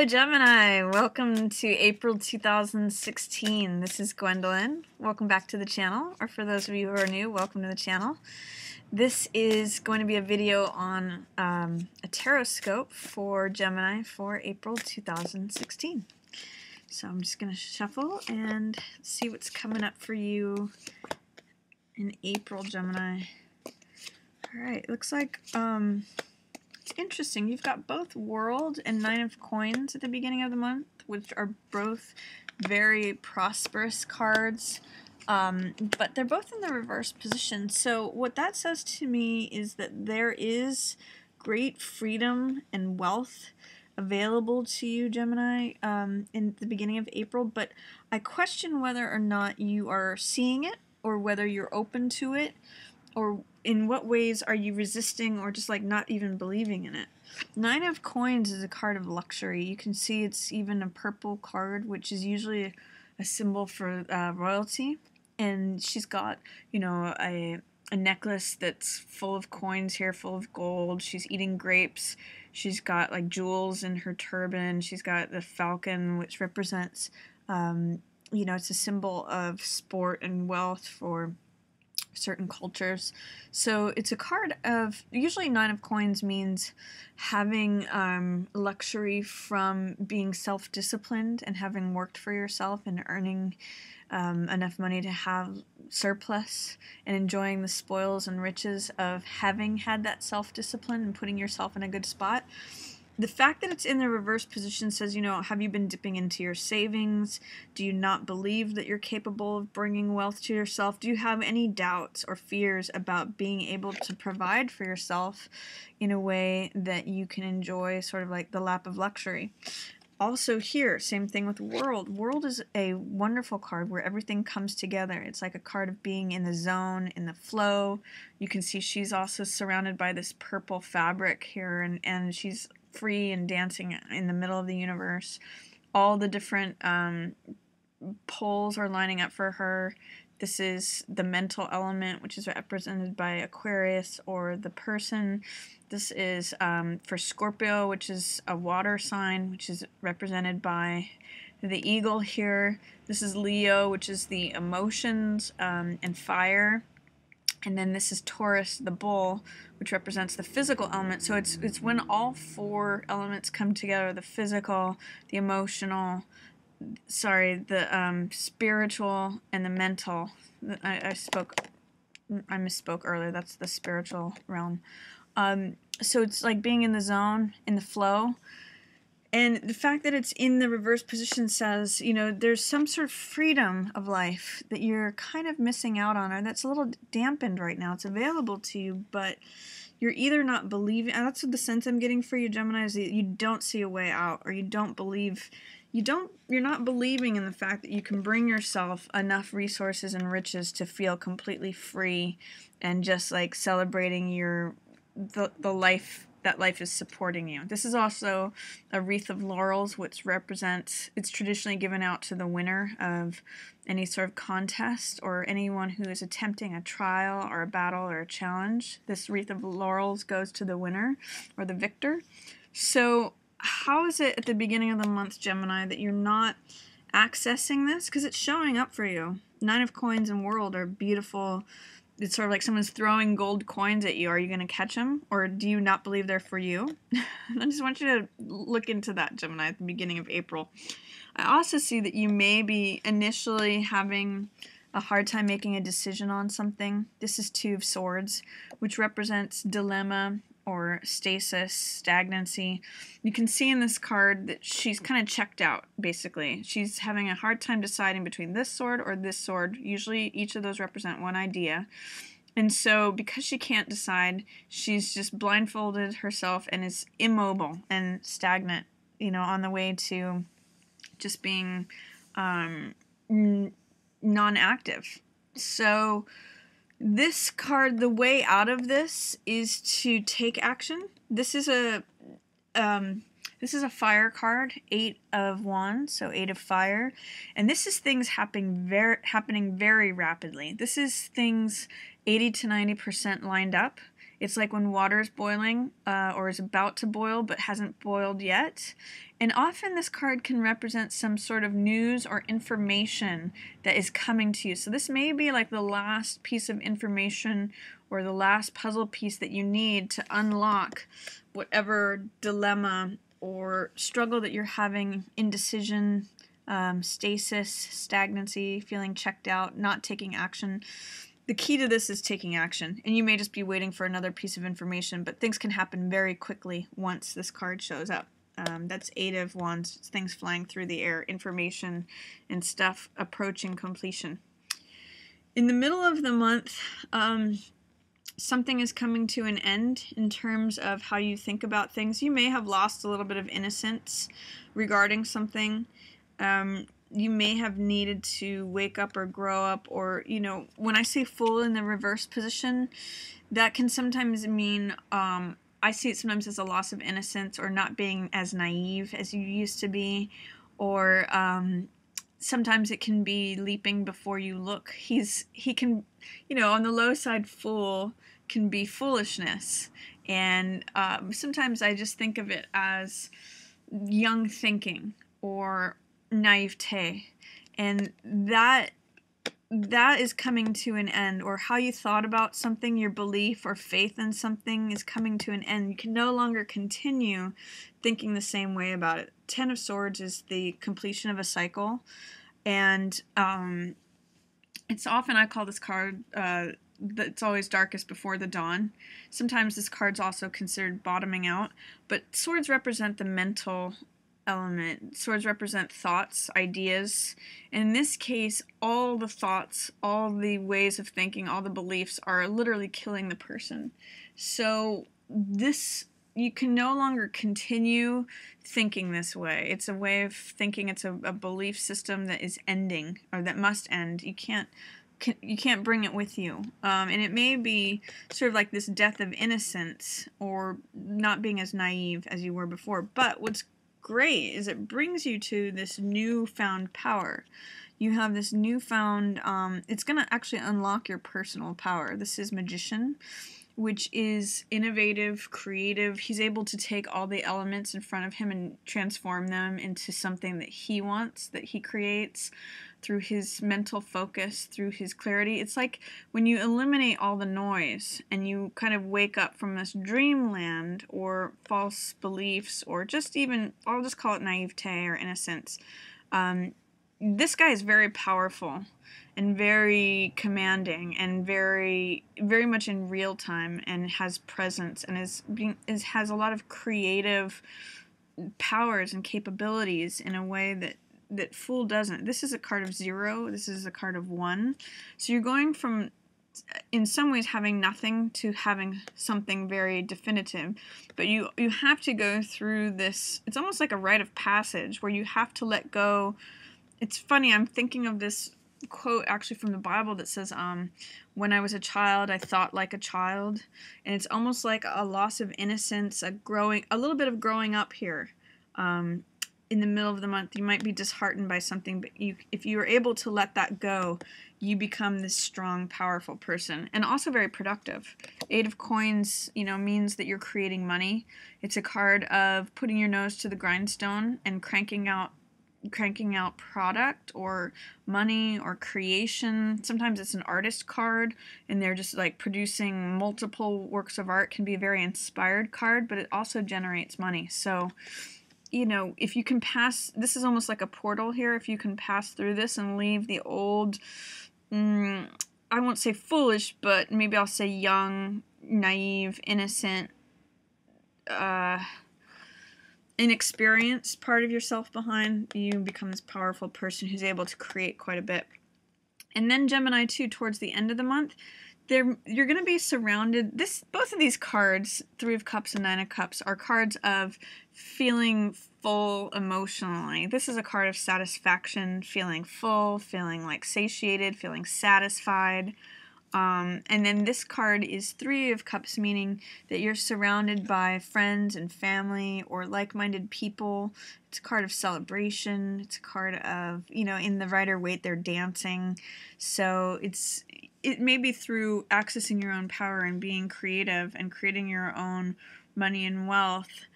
Hello Gemini, welcome to April 2016. This is Gwendolyn. Welcome back to the channel, or for those of you who are new, welcome to the channel. This is going to be a video on a Tarotscope for Gemini for April 2016. So I'm just going to shuffle and see what's coming up for you in April, Gemini. Alright, looks like it's interesting. You've got both World and Nine of Coins at the beginning of the month, which are both very prosperous cards, but they're both in the reverse position. So what that says to me is that there is great freedom and wealth available to you, Gemini, in the beginning of April, but I question whether or not you are seeing it or whether you're open to it, or in what ways are you resisting or just like not even believing in it. Nine of Coins is a card of luxury. You can see it's even a purple card, which is usually a symbol for royalty. And she's got, you know, a necklace that's full of coins here, full of gold. She's eating grapes. She's got like jewels in her turban. She's got the falcon, which represents, you know, it's a symbol of sport and wealth for certain cultures. So it's a card of, usually Nine of Coins means having luxury from being self-disciplined and having worked for yourself and earning enough money to have surplus and enjoying the spoils and riches of having had that self-discipline and putting yourself in a good spot. The fact that it's in the reverse position says, you know, have you been dipping into your savings? Do you not believe that you're capable of bringing wealth to yourself? Do you have any doubts or fears about being able to provide for yourself in a way that you can enjoy sort of like the lap of luxury? Also here, same thing with World. World is a wonderful card where everything comes together. It's like a card of being in the zone, in the flow. You can see she's also surrounded by this purple fabric here, and she's free and dancing in the middle of the universe. All the different poles are lining up for her. This is the mental element, which is represented by Aquarius or the person. This is for Scorpio, which is a water sign, which is represented by the eagle here. This is Leo, which is the emotions and fire. And then this is Taurus, the bull, which represents the physical element. So it's when all four elements come together, the physical, the emotional, the spiritual, and the mental. I misspoke earlier. That's the spiritual realm. So it's like being in the zone, in the flow. And the fact that it's in the reverse position says, you know, there's some sort of freedom of life that you're kind of missing out on, or that's a little dampened right now. It's available to you, but you're either not believing, and that's what the sense I'm getting for you, Gemini, is that you don't see a way out, or you don't believe, you're not believing in the fact that you can bring yourself enough resources and riches to feel completely free and just like celebrating the life, that life is supporting you. This is also a wreath of laurels, which represents, it's traditionally given out to the winner of any sort of contest or anyone who is attempting a trial or a battle or a challenge. This wreath of laurels goes to the winner or the victor. So how is it at the beginning of the month, Gemini, that you're not accessing this? Because it's showing up for you. Nine of Coins and World are beautiful. It's sort of like someone's throwing gold coins at you. Are you going to catch them? Or do you not believe they're for you? I just want you to look into that, Gemini, at the beginning of April. I also see that you may be initially having a hard time making a decision on something. This is Two of Swords, which represents dilemma or stasis, stagnancy. You can see in this card that she's kind of checked out, basically. She's having a hard time deciding between this sword or this sword. Usually each of those represent one idea. And so because she can't decide, she's just blindfolded herself and is immobile and stagnant, you know, on the way to just being non-active. So this card, the way out of this is to take action. This is a fire card, 8 of Wands, so 8 of fire, and this is things happening very rapidly. This is things 80 to 90% lined up. It's like when water is boiling or is about to boil but hasn't boiled yet. And often this card can represent some sort of news or information that is coming to you. So this may be like the last piece of information or the last puzzle piece that you need to unlock whatever dilemma or struggle that you're having, indecision, stasis, stagnancy, feeling checked out, not taking action. The key to this is taking action, and you may just be waiting for another piece of information, but things can happen very quickly once this card shows up. That's 8 of Wands, things flying through the air, information and stuff approaching completion. In the middle of the month, something is coming to an end in terms of how you think about things. You may have lost a little bit of innocence regarding something. You may have needed to wake up or grow up, or, you know, when I say Fool in the reverse position, that can sometimes mean, I see it sometimes as a loss of innocence or not being as naive as you used to be, or sometimes it can be leaping before you look. He can, you know, on the low side, Fool can be foolishness, and sometimes I just think of it as young thinking or naivete, and that is coming to an end, or how you thought about something, your belief or faith in something is coming to an end. You can no longer continue thinking the same way about it. 10 of Swords is the completion of a cycle, and it's often, I call this card, it's always darkest before the dawn. Sometimes this card's also considered bottoming out, but swords represent the mental element. Swords represent thoughts, ideas. In this case, all the thoughts, all the ways of thinking, all the beliefs are literally killing the person. So this, you can no longer continue thinking this way. It's a way of thinking, it's a belief system that is ending, or that must end. You can't bring it with you. And it may be sort of like this death of innocence, or not being as naive as you were before. But what's great is it brings you to this newfound power. You have this newfound, it's going to actually unlock your personal power. This is Magician, which is innovative, creative. He's able to take all the elements in front of him and transform them into something that he wants, that he creates through his mental focus, through his clarity. It's like when you eliminate all the noise and you kind of wake up from this dreamland or false beliefs, or just even, I'll just call it naivete or innocence. This guy is very powerful and very commanding and very, very much in real time, and has presence, and has a lot of creative powers and capabilities in a way that Fool doesn't. This is a card of 0. This is a card of 1. So you're going from, in some ways, having nothing to having something very definitive. But you have to go through this, it's almost like a rite of passage where you have to let go. It's funny, I'm thinking of this quote actually from the Bible that says, when I was a child, I thought like a child. And it's almost like a loss of innocence, a little bit of growing up here. In the middle of the month, you might be disheartened by something, but if you are able to let that go, you become this strong, powerful person, and also very productive. 8 of Coins, you know, means that you're creating money. It's a card of putting your nose to the grindstone and cranking out product or money or creation. Sometimes it's an artist card, and they're just like producing multiple works of art. Can be a very inspired card, but it also generates money. So, you know, if you can pass, this is almost like a portal here. If you can pass through this and leave the old, I won't say foolish, but maybe I'll say young, naive, innocent, inexperienced part of yourself behind, you become this powerful person who's able to create quite a bit. And then Gemini too, towards the end of the month, you're going to be surrounded. Both of these cards, 3 of Cups and 9 of Cups, are cards of feeling full emotionally. This is a card of satisfaction, feeling full, feeling like satiated, feeling satisfied. And then this card is 3 of Cups, meaning that you're surrounded by friends and family or like-minded people. It's a card of celebration. It's a card of, you know, in the Rider-Waite, they're dancing. So it's, it may be through accessing your own power and being creative and creating your own money and wealth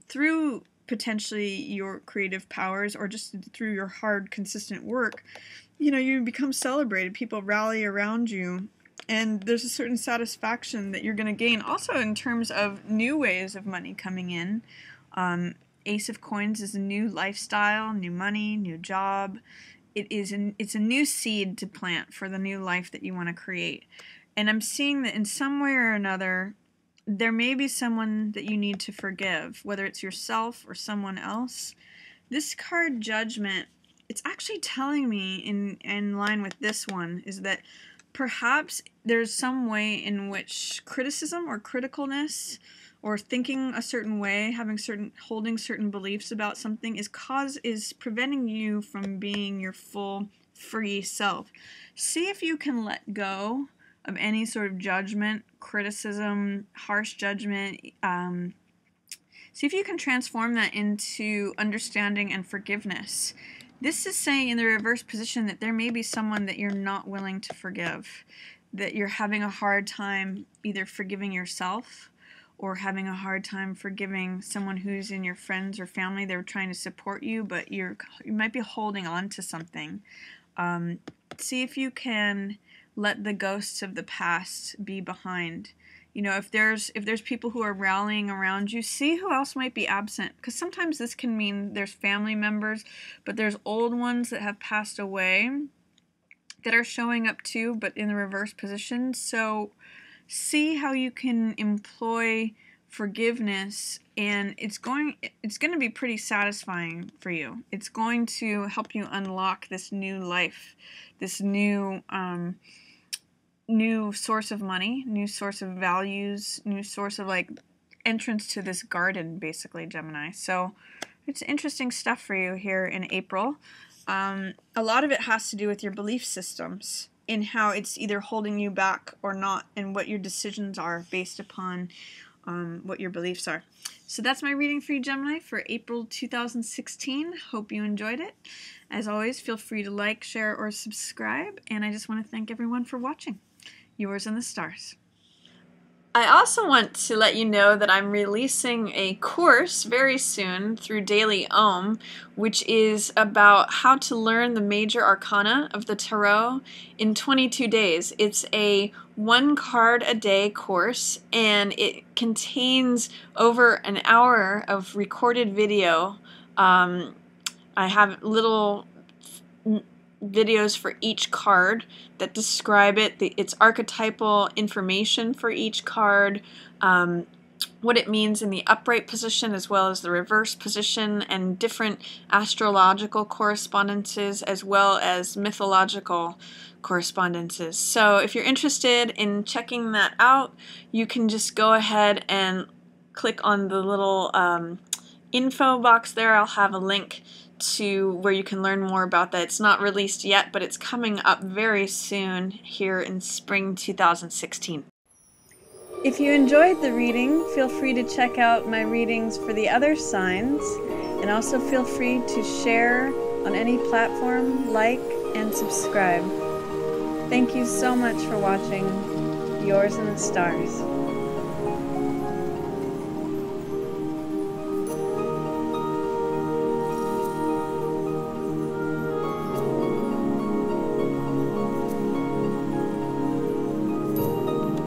through potentially your creative powers, or just through your hard, consistent work. You know, you become celebrated. People rally around you, and there's a certain satisfaction that you're going to gain. Also, in terms of new ways of money coming in, Ace of Coins is a new lifestyle, new money, new job. It's a new seed to plant for the new life that you want to create. And I'm seeing that in some way or another, there may be someone that you need to forgive, whether it's yourself or someone else. This card, Judgment, it's actually telling me, in line with this one, is that perhaps there's some way in which criticism or criticalness or thinking a certain way, holding certain beliefs about something is preventing you from being your full, free self. See if you can let go of any sort of judgment, criticism, harsh judgment. See if you can transform that into understanding and forgiveness. This is saying in the reverse position that there may be someone that you're not willing to forgive, that you're having a hard time either forgiving yourself or having a hard time forgiving someone who's in your friends or family. They're trying to support you, but you might be holding on to something. See if you can let the ghosts of the past be behind. You know, if there's people who are rallying around you, see who else might be absent. Because sometimes this can mean there's family members, but there's old ones that have passed away that are showing up too, but in the reverse position. So see how you can employ forgiveness, and it's going to be pretty satisfying for you. It's going to help you unlock this new life, this new source of money, new source of values, new source of like entrance to this garden, basically, Gemini. So it's interesting stuff for you here in April. A lot of it has to do with your belief systems, in how it's either holding you back or not, and what your decisions are based upon what your beliefs are. So that's my reading for you, Gemini, for April 2016. Hope you enjoyed it. As always, feel free to like, share, or subscribe, and I just want to thank everyone for watching. Yours in the stars. I also want to let you know that I'm releasing a course very soon through Daily Ohm, which is about how to learn the major arcana of the tarot in 22 days. It's a 1 card a day course, and it contains over an hour of recorded video. I have little videos for each card that describe its archetypal information for each card, what it means in the upright position as well as the reverse position, and different astrological correspondences as well as mythological correspondences. So if you're interested in checking that out, you can just go ahead and click on the little info box there. I'll have a link to where you can learn more about that. It's not released yet, but it's coming up very soon here in spring 2016. If you enjoyed the reading, feel free to check out my readings for the other signs, and also feel free to share on any platform, like, and subscribe. Thank you so much for watching. Yours in the stars.